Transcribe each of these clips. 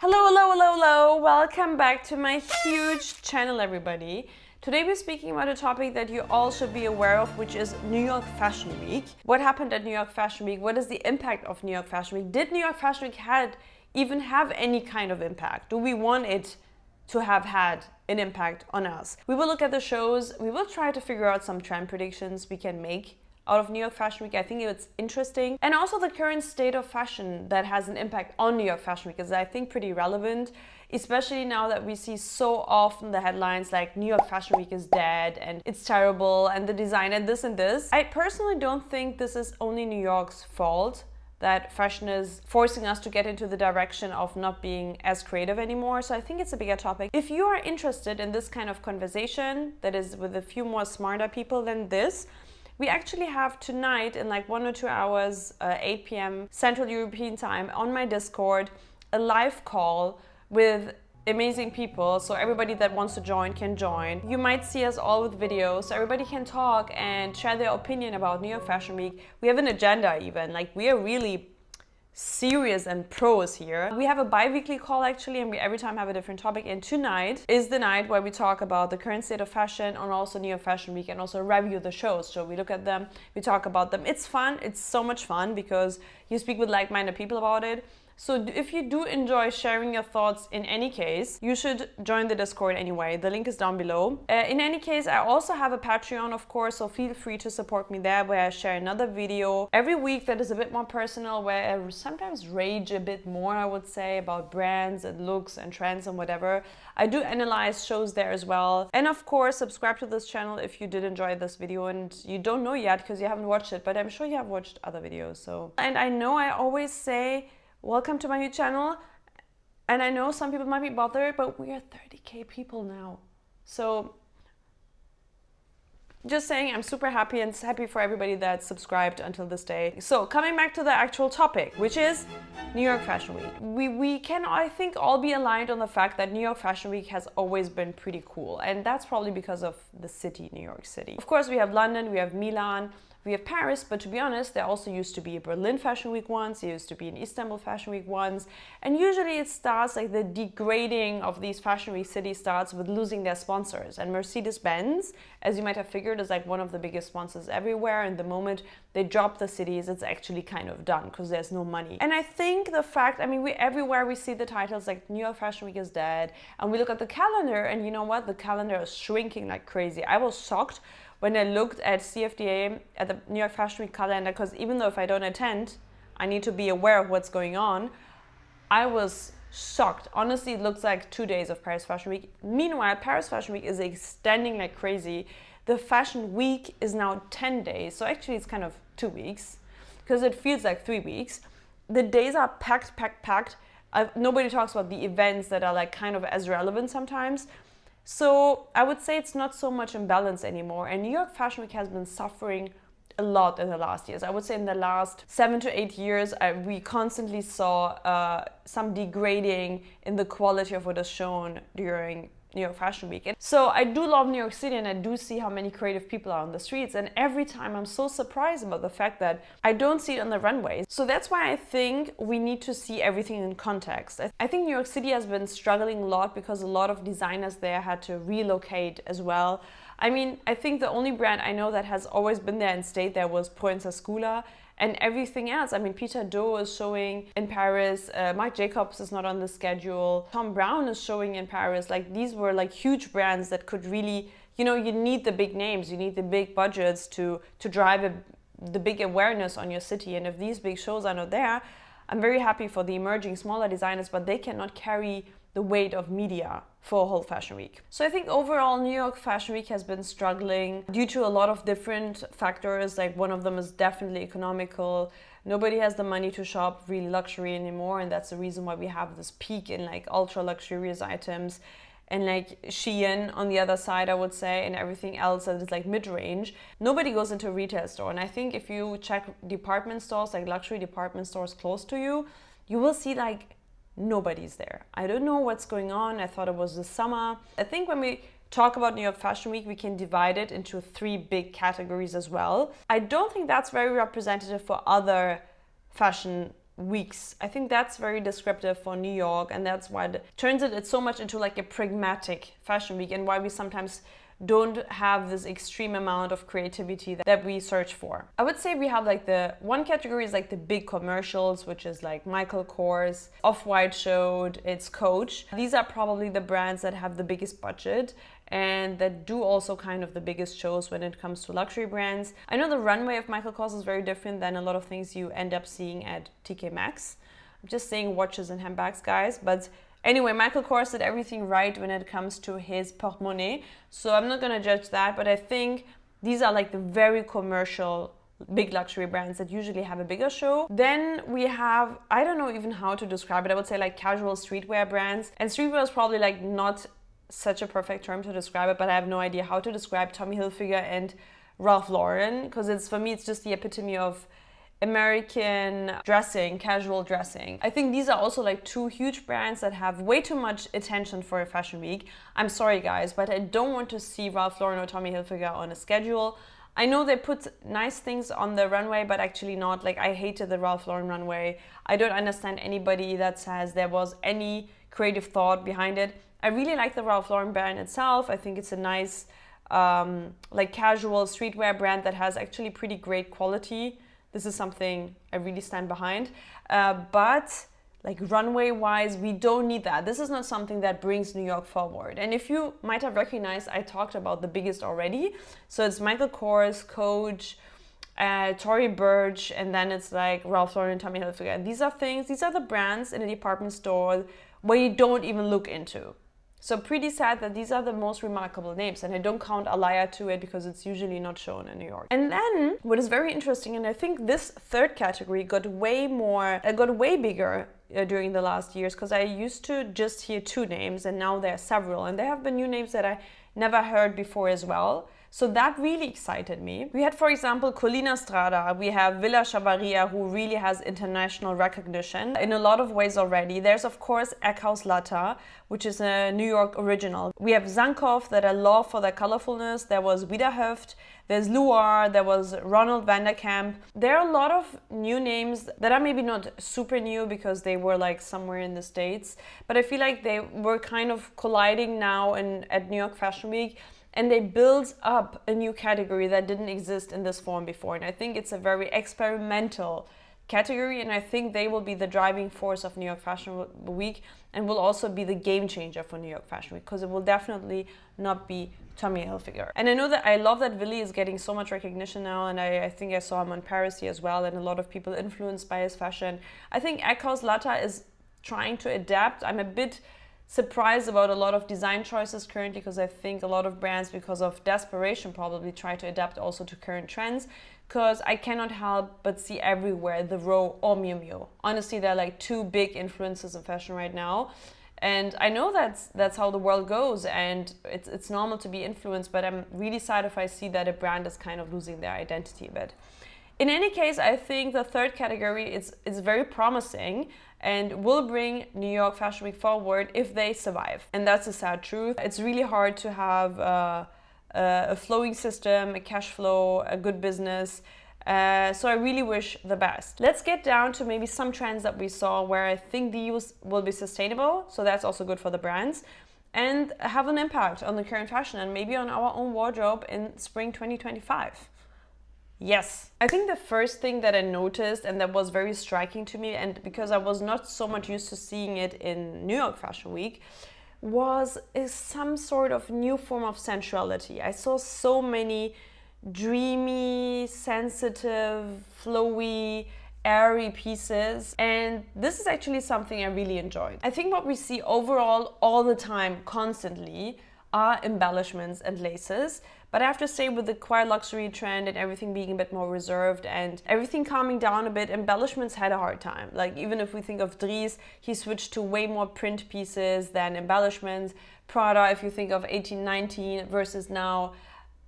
Hello. Welcome back to my huge channel, everybody. Today we're speaking about a topic that you all should be aware of, which is New York Fashion Week. What happened at New York Fashion Week? What is the impact of New York Fashion Week? Did New York Fashion Week even have any kind of impact? Do we want it to have had an impact on us? We will look at the shows. We will try to figure out some trend predictions we can make out of New York Fashion Week. I think it's interesting. And also the current state of fashion that has an impact on New York Fashion Week is, I think, pretty relevant, especially now that we see so often the headlines like New York Fashion Week is dead and it's terrible and the design and this and this. I personally don't think this is only New York's fault, that fashion is forcing us to get into the direction of not being as creative anymore. So I think it's a bigger topic. If you are interested in this kind of conversation that is with a few more smarter people than this, we actually have tonight in like 1 or 2 hours, 8 p.m. Central European time on my Discord, a live call with amazing people. So everybody that wants to join can join. You might see us all with videos, so everybody can talk and share their opinion about New York Fashion Week. We have an agenda even, like we are really serious and pros here. We have a bi-weekly call actually, and we every time have a different topic, and tonight is the night where we talk about the current state of fashion and also New York Fashion Week, and also review the shows. So we look at them, we talk about them. It's fun, it's so much fun because you speak with like-minded people about it. So if you do enjoy sharing your thoughts in any case, you should join the Discord anyway. The link is down below. In any case, I also have a Patreon, of course, so feel free to support me there, where I share another video every week that is a bit more personal, where I sometimes rage a bit more, I would say, about brands and looks and trends and whatever. I do analyze shows there as well. And of course, subscribe to this channel if you did enjoy this video and you don't know yet because you haven't watched it, but I'm sure you have watched other videos. So, and I know I always say, welcome to my new channel, and I know some people might be bothered, but we are 30k people now. So just saying, I'm super happy and happy for everybody that subscribed until this day. So coming back to the actual topic, which is New York Fashion Week. We can, I think, all be aligned on the fact that New York Fashion Week has always been pretty cool, and that's probably because of the city, New York City. Of course, we have London, we have Milan, we have Paris, but to be honest, there also used to be a Berlin Fashion Week once, there used to be an Istanbul Fashion Week once, and usually it starts, like the degrading of these Fashion Week cities starts with losing their sponsors. And Mercedes-Benz, as you might have figured, is like one of the biggest sponsors everywhere, and the moment they drop the cities, it's actually kind of done because there's no money. And I think the fact, I mean, everywhere we see the titles like New York Fashion Week is dead, and we look at the calendar, and you know what? The calendar is shrinking like crazy. I was shocked when I looked at CFDA, at the New York Fashion Week calendar, because even though if I don't attend, I need to be aware of what's going on. I was shocked. Honestly, it looks like 2 days of Paris Fashion Week. Meanwhile, Paris Fashion Week is extending like crazy. The Fashion Week is now 10 days, so actually it's kind of 2 weeks, because it feels like 3 weeks. The days are packed. Nobody talks about the events that are like kind of as relevant sometimes. So I would say it's not so much imbalance anymore, and New York Fashion Week has been suffering a lot in the last years. I would say in the last 7 to 8 years, we constantly saw some degrading in the quality of what is shown during New York Fashion Week. And so I do love New York City, and I do see how many creative people are on the streets, and every time I'm so surprised about the fact that I don't see it on the runways. So that's why I think we need to see everything in context. I think New York City has been struggling a lot because a lot of designers there had to relocate as well. I mean, I think the only brand I know that has always been there and stayed there was Skula. And everything else, I mean, Peter Doe is showing in Paris, Marc Jacobs is not on the schedule, Thom Browne is showing in Paris. Like, these were like huge brands that could really, you know, you need the big names, you need the big budgets to drive the big awareness on your city. And if these big shows are not there, I'm very happy for the emerging smaller designers, but they cannot carry the weight of media for a whole fashion week. So I think overall New York Fashion Week has been struggling due to a lot of different factors. Like, one of them is definitely economical. Nobody has the money to shop really luxury anymore, and that's the reason why we have this peak in like ultra luxurious items. And like Shein on the other side, I would say, and everything else that is like mid-range. Nobody goes into a retail store, and I think if you check department stores, like luxury department stores close to you, you will see like nobody's there. I don't know what's going on. I thought it was the summer. I think when we talk about New York Fashion Week, we can divide it into 3 big categories as well. I don't think that's very representative for other fashion weeks. I think that's very descriptive for New York, and that's why it turns it so much into like a pragmatic fashion week, and why we sometimes don't have this extreme amount of creativity that we search for. I would say we have like the one category is like the big commercials, which is like Michael Kors, Off-White showed, it's Coach. These are probably the brands that have the biggest budget and that do also kind of the biggest shows when it comes to luxury brands. I know the runway of Michael Kors is very different than a lot of things you end up seeing at TK Maxx. I'm just saying watches and handbags, guys, but anyway, Michael Kors did everything right when it comes to his portemonnaie, so I'm not gonna judge that, but I think these are like the very commercial big luxury brands that usually have a bigger show. Then we have, I don't know even how to describe it, I would say like casual streetwear brands, and streetwear is probably like not such a perfect term to describe it, but I have no idea how to describe Tommy Hilfiger and Ralph Lauren, because it's, for me, it's just the epitome of American dressing, casual dressing. I think these are also like two huge brands that have way too much attention for a fashion week. I'm sorry guys, but I don't want to see Ralph Lauren or Tommy Hilfiger on a schedule. I know they put nice things on the runway, but actually not. Like, I hated the Ralph Lauren runway. I don't understand anybody that says there was any creative thought behind it. I really like the Ralph Lauren brand itself. I think it's a nice like casual streetwear brand that has actually pretty great quality. This is something I really stand behind. But like runway wise, we don't need that. This is not something that brings New York forward. And if you might have recognized, I talked about the biggest already. So it's Michael Kors, Coach, Tory Burch, and then it's like Ralph Lauren and Tommy Hilfiger. And these are the brands in a department store where you don't even look into. So pretty sad that these are the most remarkable names, and I don't count Alaya to it because it's usually not shown in New York. And then what is very interesting, and I think this third category got way bigger during the last years, because I used to just hear two names and now there are several, and there have been new names that I never heard before as well. So that really excited me. We had, for example, Colina Strada. We have Villa Chavarria, who really has international recognition in a lot of ways already. There's, of course, Eckhaus Latta, which is a New York original. We have Zankov, that I love for their colorfulness. There was Wiederhöft, there's Luar, there was Ronald van der Kamp. There are a lot of new names that are maybe not super new because they were like somewhere in the States, but I feel like they were kind of colliding now at New York Fashion Week. And they build up a new category that didn't exist in this form before. And I think it's a very experimental category. And I think they will be the driving force of New York Fashion Week and will also be the game changer for New York Fashion Week, because it will definitely not be Tommy Hilfiger. And I love that Willy is getting so much recognition now. And I think I saw him on Paris as well. And a lot of people influenced by his fashion. I think Eckhaus Latta is trying to adapt. I'm a bit surprised about a lot of design choices currently, because I think a lot of brands, because of desperation, probably try to adapt also to current trends, because I cannot help but see everywhere the Row or Miu Miu. Honestly, they're like two big influences in fashion right now. And I know that's how the world goes, and it's normal to be influenced, but I'm really sad if I see that a brand is kind of losing their identity a bit. In any case, I think the third category is very promising and will bring New York Fashion Week forward if they survive. And that's a sad truth. It's really hard to have a flowing system, a cash flow, a good business. So I really wish the best. Let's get down to maybe some trends that we saw where I think these will be sustainable. So that's also good for the brands and have an impact on the current fashion and maybe on our own wardrobe in spring 2025. Yes. I think the first thing that I noticed and that was very striking to me, and because I was not so much used to seeing it in New York Fashion Week, is some sort of new form of sensuality. I saw so many dreamy, sensitive, flowy, airy pieces, and this is actually something I really enjoyed. I think what we see overall all the time, constantly, are embellishments and laces. But I have to say, with the quiet luxury trend and everything being a bit more reserved and everything calming down a bit, embellishments had a hard time. Like, even if we think of Dries, he switched to way more print pieces than embellishments. Prada, if you think of 1819 versus now,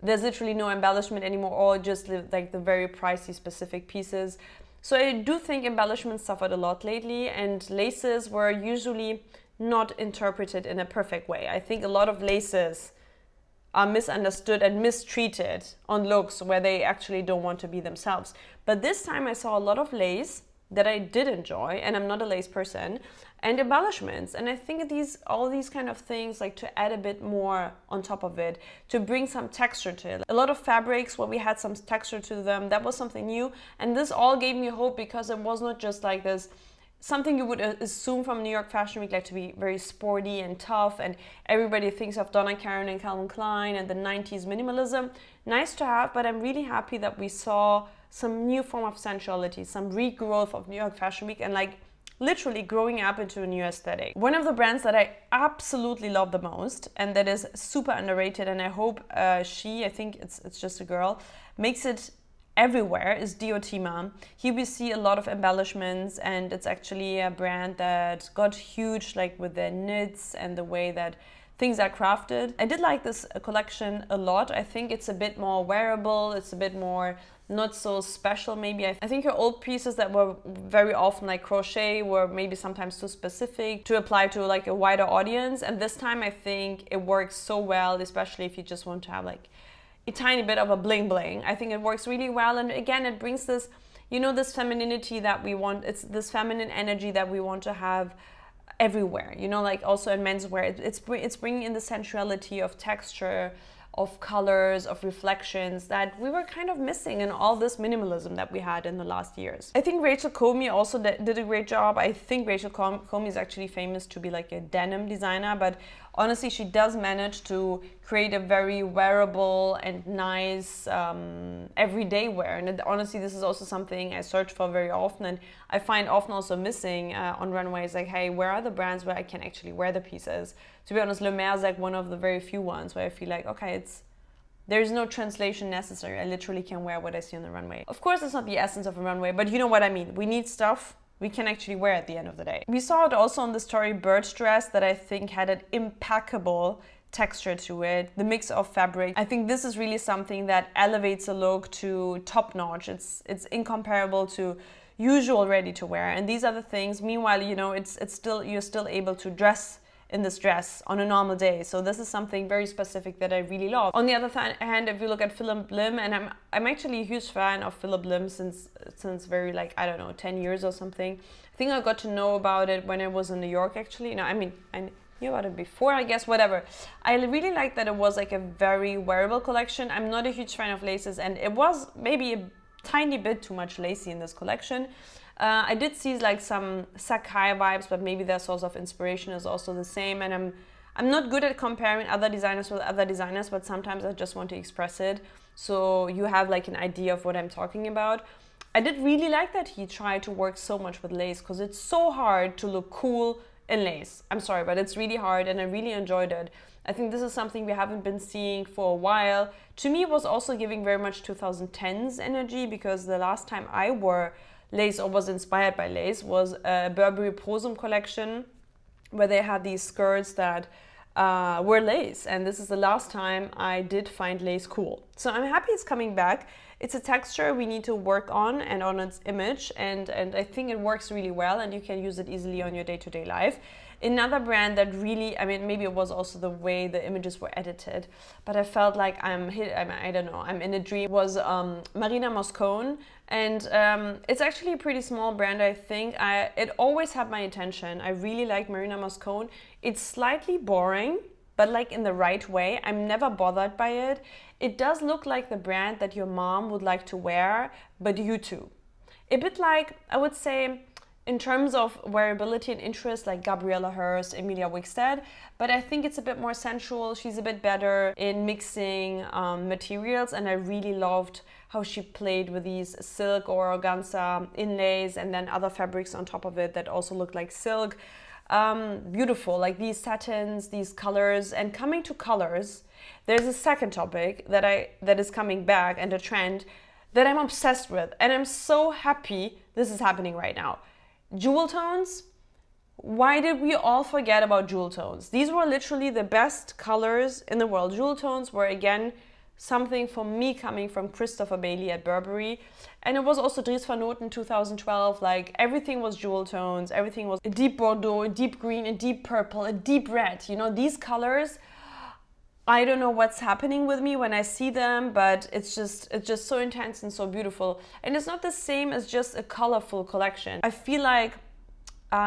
there's literally no embellishment anymore, or just like the very pricey specific pieces. So I do think embellishments suffered a lot lately, and laces were usually not interpreted in a perfect way. I think a lot of laces are misunderstood and mistreated on looks where they actually don't want to be themselves. But this time I saw a lot of lace that I did enjoy, and I'm not a lace person, and embellishments. And I think all these kind of things, like to add a bit more on top of it, to bring some texture to it. A lot of fabrics where we had some texture to them, that was something new. And this all gave me hope, because it was not just like this, something you would assume from New York Fashion Week, like to be very sporty and tough, and everybody thinks of Donna Karan and Calvin Klein and the 90s minimalism. Nice to have, but I'm really happy that we saw some new form of sensuality, some regrowth of New York Fashion Week, and like literally growing up into a new aesthetic. One of the brands that I absolutely love the most, and that is super underrated, and I hope I think it's just a girl, makes it everywhere, is Diotima. Here we see a lot of embellishments, and it's actually a brand that got huge, like with their knits and the way that things are crafted. I did like this collection a lot. I think it's a bit more wearable, it's a bit more not so special maybe. I think her old pieces that were very often like crochet were maybe sometimes too specific to apply to like a wider audience, and this time I think it works so well, especially if you just want to have like a tiny bit of a bling bling. I think it works really well, and again it brings this, this femininity that we want. It's this feminine energy that we want to have everywhere, like also in menswear. It's bringing in the sensuality of texture, of colors, of reflections that we were kind of missing in all this minimalism that we had in the last years. I think Rachel Comey also did a great job. I think Rachel Comey is actually famous to be like a denim designer, but honestly she does manage to create a very wearable and nice everyday wear. And honestly, this is also something I search for very often, and I find often also missing on runways, like, hey, where are the brands where I can actually wear the pieces? To be honest, Le Maire is like one of the very few ones where I feel like, okay, there's no translation necessary. I literally can wear what I see on the runway. Of course, it's not the essence of a runway, but you know what I mean. We need stuff we can actually wear at the end of the day. We saw it also on this Tory Burch dress that I think had an impeccable texture to it, the mix of fabric. I think this is really something that elevates a look to top notch. It's incomparable to usual ready to wear, and these are the things. Meanwhile, you're still able to dress in this dress on a normal day. So this is something very specific that I really love. On the other hand, if you look at Phillip Lim, and I'm actually a huge fan of Phillip Lim since very, like, I don't know, 10 years or something. I think I got to know about it when I was in New York, actually. I knew about it before, I guess, whatever. I really liked that it was like a very wearable collection. I'm not a huge fan of laces, and it was maybe a tiny bit too much lacy in this collection. I did see like some Sakai vibes, but maybe their source of inspiration is also the same. And I'm not good at comparing other designers with other designers, but sometimes I just want to express it so you have like an idea of what I'm talking about. I did really like that he tried to work so much with lace, because it's so hard to look cool in lace. I'm sorry, but it's really hard, and I really enjoyed it. I think this is something we haven't been seeing for a while. To me, it was also giving very much 2010s energy, because the last time I wore lace or was inspired by lace was a Burberry Prosum collection, where they had these skirts that were lace, and this is the last time I did find lace cool. So I'm happy it's coming back. It's a texture we need to work on and on its image, and I think it works really well, and you can use it easily on your day-to-day life. Another brand that really, maybe it was also the way the images were edited, but I felt like I'm in a dream, was Marina Moscone. And it's actually a pretty small brand, I think. It always had my attention. I really like Marina Moscone. It's slightly boring, but like in the right way. I'm never bothered by it. It does look like the brand that your mom would like to wear, but you too. A bit like, I would say, in terms of wearability and interest, like Gabriella Hearst, Emilia Wickstead, but I think it's a bit more sensual. She's a bit better in mixing materials, and I really loved how she played with these silk or organza inlays and then other fabrics on top of it that also look like silk. Beautiful, like these satins, these colors. And coming to colors, there's a second topic that is coming back, and a trend that I'm obsessed with, and I'm so happy this is happening right now. Jewel tones. Why did we all forget about jewel tones? These were literally the best colors in the world. Jewel tones were, again, something for me coming from Christopher Bailey at Burberry. And it was also Dries Van Noten 2012. Like, everything was jewel tones. Everything was a deep Bordeaux, a deep green, a deep purple, a deep red. These colors, I don't know what's happening with me when I see them, but it's just so intense and so beautiful. And it's not the same as just a colorful collection. I feel like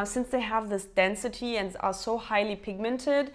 since they have this density and are so highly pigmented,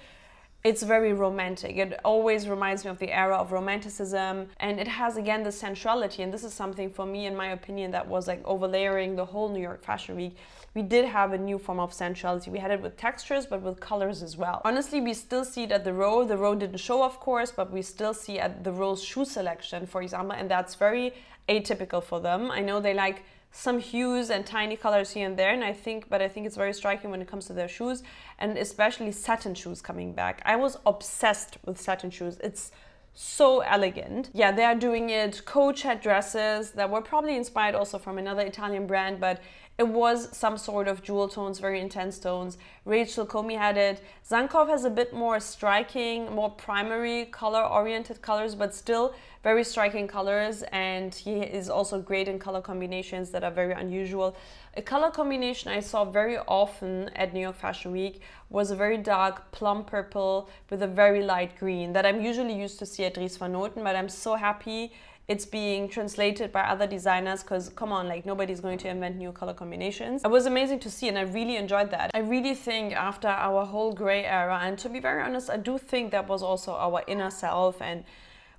it's very romantic. It always reminds me of the era of romanticism, and it has again the sensuality, and this is something for me, in my opinion, that was like overlaying the whole New York Fashion Week. We did have a new form of sensuality. We had it with textures, but with colors as well. Honestly, we still see it at the row. The row didn't show, of course, but we still see at the row's shoe selection, for example, and that's very atypical for them. I know they like some hues and tiny colors here and there, and I think it's very striking when it comes to their shoes, and especially satin shoes coming back. I was obsessed with satin shoes. It's so elegant. Yeah, they are doing it. Coach had dresses that were probably inspired also from another Italian brand, but it was some sort of jewel tones, very intense tones. Rachel Comey had it. Zankov has a bit more striking, more primary color-oriented colors, but still very striking colors. And he is also great in color combinations that are very unusual. A color combination I saw very often at New York Fashion Week was a very dark plum purple with a very light green that I'm usually used to see at Dries Van Noten, but I'm so happy it's being translated by other designers, because come on, like nobody's going to invent new color combinations. It was amazing to see, and I really enjoyed that. I really think after our whole gray era, and to be very honest, I do think that was also our inner self, and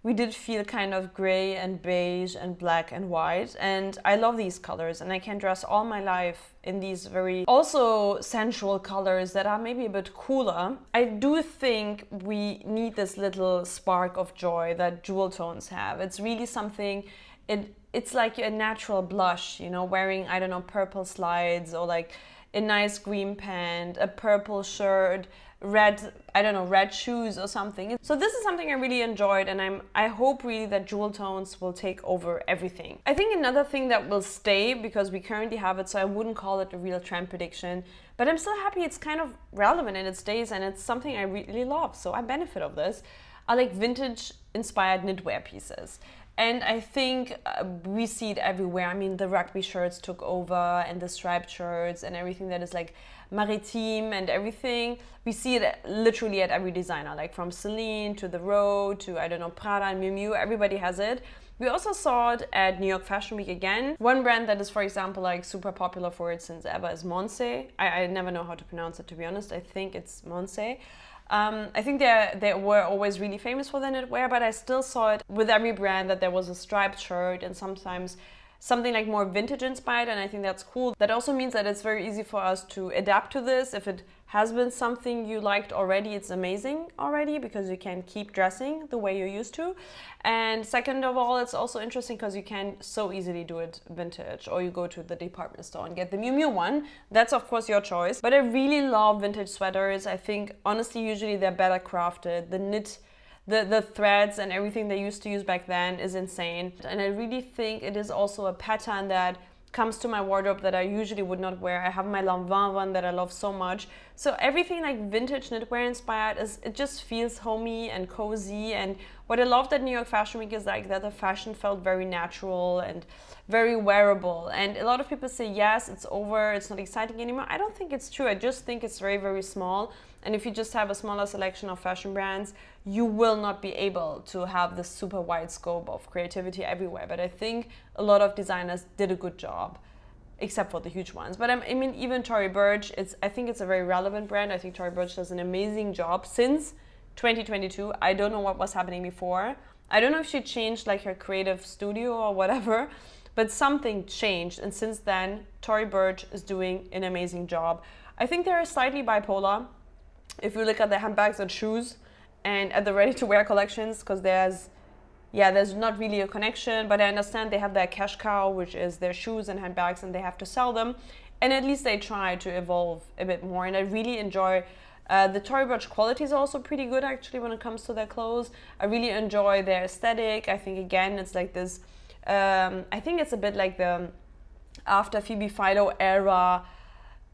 we did feel kind of gray and beige and black and white, and I love these colors, and I can dress all my life in these very also sensual colors that are maybe a bit cooler. I do think we need this little spark of joy that jewel tones have. It's really something, it's like a natural blush, you know, wearing, I don't know, purple slides or like a nice green pant, a purple shirt, red, I don't know, red shoes or something. So this is something I really enjoyed, and I hope really that jewel tones will take over everything. I think another thing that will stay, because we currently have it, so I wouldn't call it a real trend prediction, but I'm still happy it's kind of relevant in its days, and it's something I really love, so I benefit of this. I like vintage inspired knitwear pieces. And I think we see it everywhere. I mean, the rugby shirts took over, and the striped shirts and everything that is like maritime and everything. We see it literally at every designer, like from Celine to The Row to, I don't know, Prada and Miu Miu. Everybody has it. We also saw it at New York Fashion Week again. One brand that is, for example, like super popular for it since ever is Monse. I never know how to pronounce it, to be honest. I think it's Monse. I think they were always really famous for their knitwear, but I still saw it with every brand that there was a striped shirt and sometimes something like more vintage inspired, and I think that's cool. That also means that it's very easy for us to adapt to this. If it has been something you liked already, it's amazing already, because you can keep dressing the way you're used to. And second of all, it's also interesting because you can so easily do it vintage, or you go to the department store and get the Miu Miu one. That's of course your choice. But I really love vintage sweaters. I think honestly, usually they're better crafted. The knit, the threads and everything they used to use back then is insane. And I really think it is also a pattern that comes to my wardrobe that I usually would not wear. I have my Lanvin one that I love so much. So everything like vintage knitwear inspired, it just feels homey and cozy. And what I loved at New York Fashion Week is like that the fashion felt very natural and very wearable. And a lot of people say, yes, it's over, it's not exciting anymore. I don't think it's true. I just think it's very, very small. And if you just have a smaller selection of fashion brands, you will not be able to have this super wide scope of creativity everywhere. But I think a lot of designers did a good job, except for the huge ones. But I mean, even Tory Burch, I think it's a very relevant brand. I think Tory Burch does an amazing job since 2022. I don't know what was happening before. I don't know if she changed like her creative studio or whatever, but something changed. And since then, Tory Burch is doing an amazing job. I think they're slightly bipolar if you look at the handbags and shoes and at the ready-to-wear collections, because there's not really a connection, but I understand they have their cash cow, which is their shoes and handbags, and they have to sell them. And at least they try to evolve a bit more. And I really enjoy the Tory Burch quality is also pretty good, actually, when it comes to their clothes. I really enjoy their aesthetic. I think, again, it's like this, I think it's a bit like the after Phoebe Philo era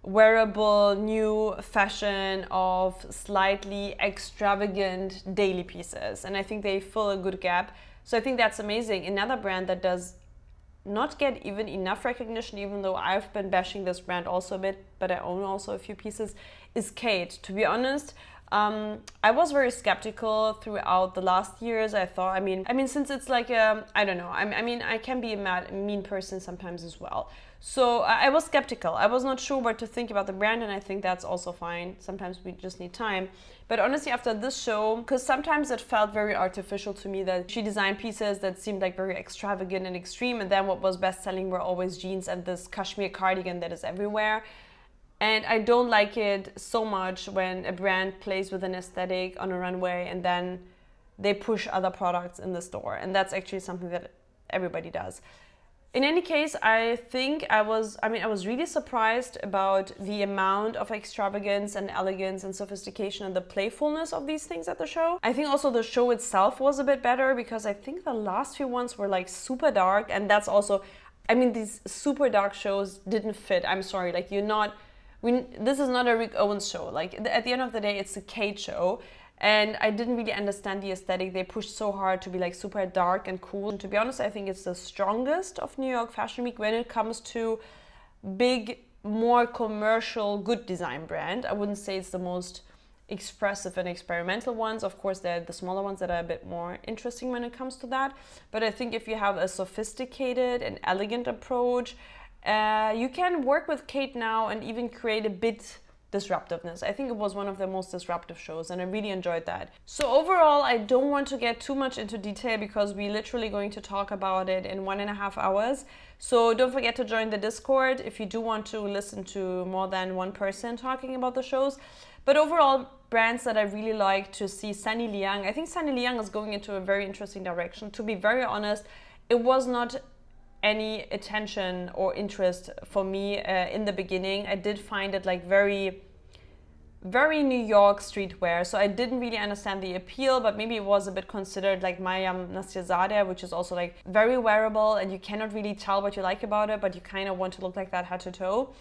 wearable new fashion of slightly extravagant daily pieces, and I think they fill a good gap. So I think that's amazing. Another brand that does not get even enough recognition, even though I've been bashing this brand also a bit, but I own also a few pieces, is Khaite. To be honest, I was very skeptical throughout the last years. I thought, I mean, since it's like I don't know. I can be a mean person sometimes as well. So I was skeptical. I was not sure what to think about the brand, and I think that's also fine. Sometimes we just need time. But honestly, after this show, because sometimes it felt very artificial to me that she designed pieces that seemed like very extravagant and extreme, and then what was best selling were always jeans and this cashmere cardigan that is everywhere. And I don't like it so much when a brand plays with an aesthetic on a runway and then they push other products in the store. And that's actually something that everybody does. In any case, I think I was really surprised about the amount of extravagance and elegance and sophistication and the playfulness of these things at the show. I think also the show itself was a bit better because I think the last few ones were like super dark, and that's also, these super dark shows didn't fit. I'm sorry, like this is not a Rick Owens show. Like at the end of the day, it's a Khaite show. And I didn't really understand the aesthetic. They pushed so hard to be like super dark and cool. And to be honest, I think it's the strongest of New York Fashion Week when it comes to big, more commercial, good design brand. I wouldn't say it's the most expressive and experimental ones. Of course, they're the smaller ones that are a bit more interesting when it comes to that. But I think if you have a sophisticated and elegant approach, you can work with Khaite now and even create a bit disruptiveness. I think it was one of the most disruptive shows and I really enjoyed that. So overall, I don't want to get too much into detail because we're literally going to talk about it in 1.5 hours. So don't forget to join the Discord if you do want to listen to more than one person talking about the shows. But overall, brands that I really like to see, Sunny Liang. I think Sunny Liang is going into a very interesting direction. To be very honest, it was not any attention or interest for me in the beginning. I did find it like very New York streetwear, so I didn't really understand the appeal, but maybe it was a bit considered like Mayam Nasirzadeh, which is also like very wearable and you cannot really tell what you like about it, but you kind of want to look like that head to toe.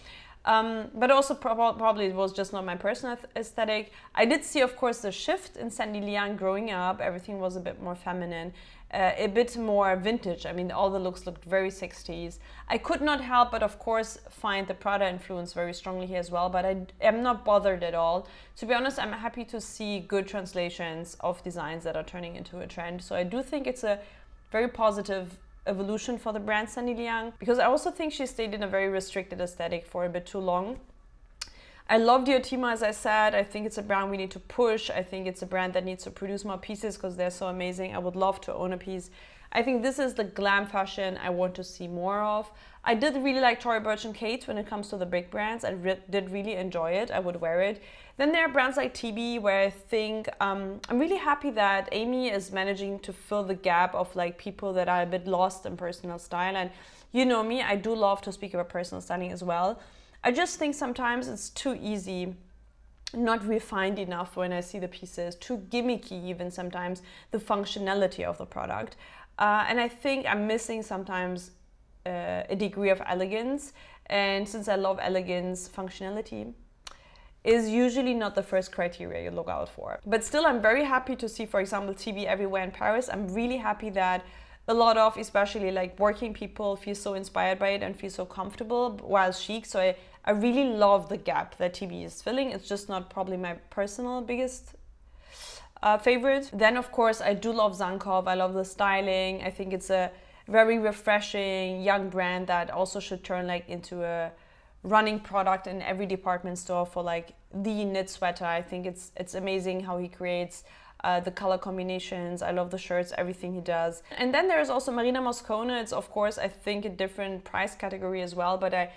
But also probably it was just not my personal aesthetic. I did see, of course, the shift in Sandy Liang growing up. Everything was a bit more feminine, a bit more vintage. All the looks looked very 60s. I could not help but, of course, find the Prada influence very strongly here as well, but I am not bothered at all. To be honest, I'm happy to see good translations of designs that are turning into a trend. So I do think it's a very positive evolution for the brand Sunny Liang, because I also think she stayed in a very restricted aesthetic for a bit too long. I love Diotima, as I said. I think it's a brand we need to push. I think it's a brand that needs to produce more pieces because they're so amazing. I would love to own a piece. I think this is the glam fashion I want to see more of. I did really like Tory Burch and Khaite when it comes to the big brands. I did really enjoy it. I would wear it. Then there are brands like TB where I think I'm really happy that Amy is managing to fill the gap of like people that are a bit lost in personal style. And you know me, I do love to speak about personal styling as well. I just think sometimes it's too easy, not refined enough when I see the pieces, too gimmicky even sometimes, the functionality of the product. And I think I'm missing sometimes a degree of elegance. And since I love elegance, functionality is usually not the first criteria you look out for. But still, I'm very happy to see, for example, TB everywhere in Paris. I'm really happy that a lot of, especially like working people, feel so inspired by it and feel so comfortable while chic. So I really love the gap that TB is filling. It's just not probably my personal biggest favorite. Then, of course, I do love Zankov. I love the styling. I think it's a very refreshing young brand that also should turn like into a running product in every department store for like the knit sweater. I think it's amazing how he creates the color combinations. I love the shirts, everything he does. And then there's also Marina Moscone. It's of course I think a different price category as well, but I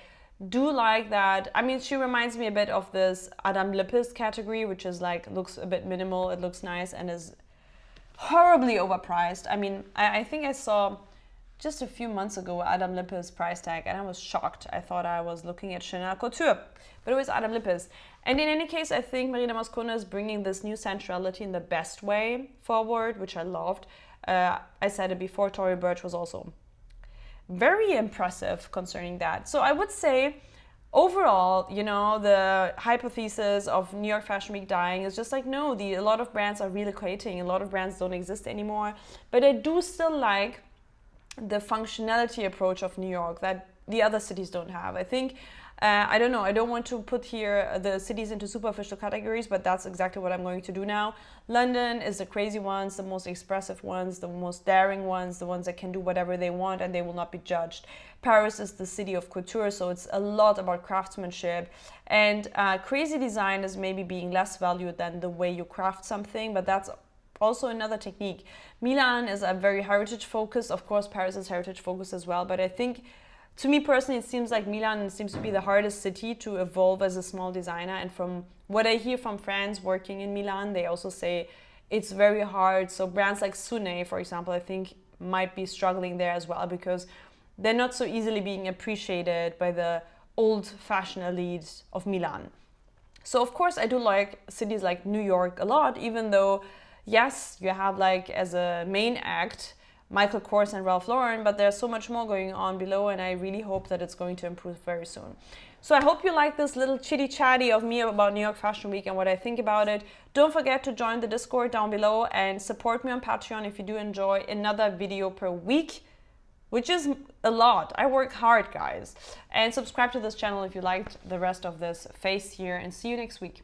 do like that. She reminds me a bit of this Adam Lippes category, which is like looks a bit minimal, it looks nice and is horribly overpriced. I think I saw just a few months ago Adam Lippes price tag and I was shocked. I thought I was looking at Chanel Couture, but it was Adam Lippes. And in any case, I think Marina Moscone is bringing this new sensuality in the best way forward, which I loved. I said it before, Tory Burch was also very impressive concerning that. So I would say overall, the hypothesis of New York Fashion Week dying is just like, no, a lot of brands are relocating, a lot of brands don't exist anymore. But I do still like the functionality approach of New York that the other cities don't have. I think I don't know, I don't want to put here the cities into superficial categories, but that's exactly what I'm going to do now. London is the crazy ones, the most expressive ones, the most daring ones, the ones that can do whatever they want and they will not be judged. Paris is the city of couture, so it's a lot about craftsmanship, and crazy design is maybe being less valued than the way you craft something, but that's also another technique. Milan is a very heritage focused. Of course, Paris is heritage focused as well, but I think, to me personally, it seems like Milan seems to be the hardest city to evolve as a small designer. And from what I hear from friends working in Milan, they also say it's very hard. So brands like Sune, for example, I think might be struggling there as well, because they're not so easily being appreciated by the old fashion elite of Milan. So of course I do like cities like New York a lot, even though, yes, you have like as a main act Michael Kors and Ralph Lauren, but there's so much more going on below, and I really hope that it's going to improve very soon. So I hope you like this little chitty chatty of me about New York Fashion Week and what I think about it. Don't forget to join the Discord down below and support me on Patreon if you do enjoy another video per week, which is a lot. I work hard, guys. And subscribe to this channel if you liked the rest of this face here, and see you next week.